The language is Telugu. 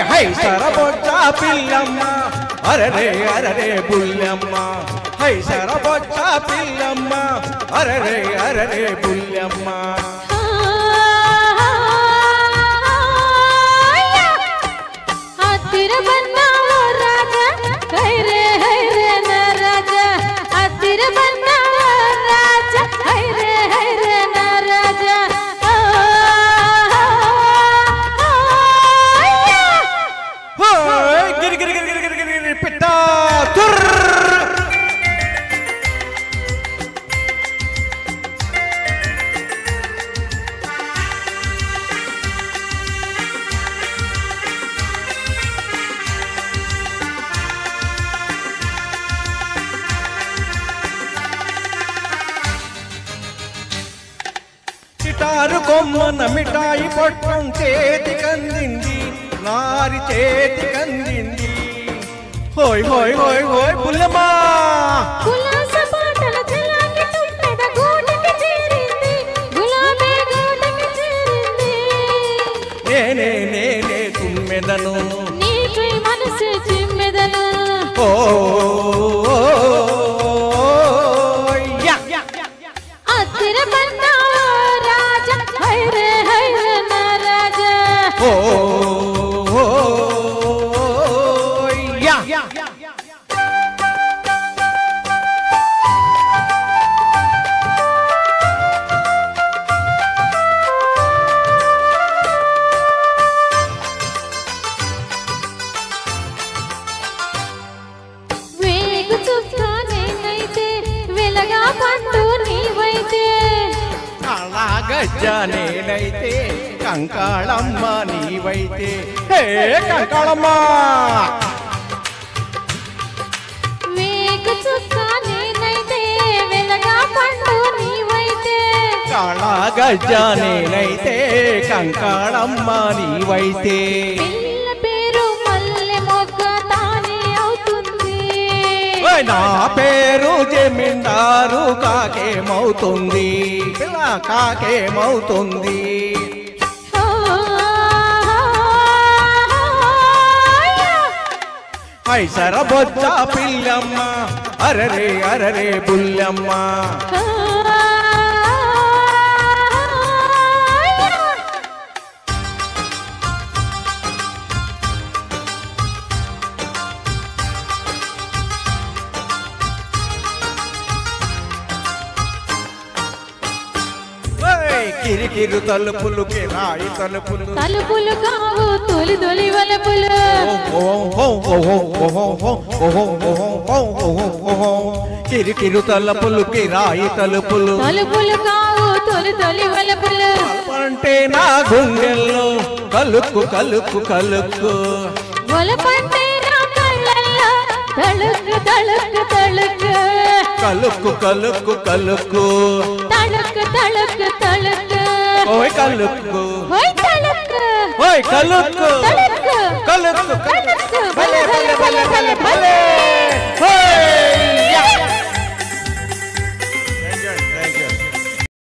హై సరబొచ్చ పిల్లమ్మ అరరే అరరే బుల్లమ్మ హై సరబొచ్చ పిల్లమ్మ అరరే అరరే బుల్లమ్మ చిటారు కొమ్మన మిఠాయి పొట్టం చేతి కందింది నారి చేతి కందింది హోయ్ హోయ్ హోయ్ హోయ్ బుల్లమ్మా నేనే నేనే తుమ్మెదను నీకై మనసు చిమ్మెదను ఓ నేనైతే కంకాళమ్మ నీవైతే హే కంకాళమ్మ వేగు చుక్క నేనైతే వెలగా పండు నీవైతే కాళా గజ్జ నేనైతే కంకాళమ్మ నీవైతే పిల్ల పేరు మల్లె మొగ్గ తానే అవుతుంది నా పేరు జమీందారు కాకేమవుతుంది పిల్ల కాకేమవుతుంది హై సరబొచ్చ పిల్లమ్మ అరరే అరరే బుల్లమ్మ కిరికిరు తలుపులు కిరాయి తలుపులు తలుపులు కావు తొలి తొలి వలపులు కిరికిరు తలుపులు కిరాయి తలుపులు తలుపులు కావు తొలి తొలి వలపులు అంటే నా గుండెల్లో కలుక్కు కలుక్కు కలుక్కు వలపంటే నా కళ్ళల్లో తళుక్కు తళుక్కు తళుక్కు కలుక్కు కలుక్కు కలుక్కు తళుక్కు తళుక్కు తళుక్కు ఓయ్ కలుక్కు ఓయ్ తళుక్కు ఓయ్ కలుక్కు తళుక్కు కలుక్కు కలుక్కు భలే భలే భలే భలే భలే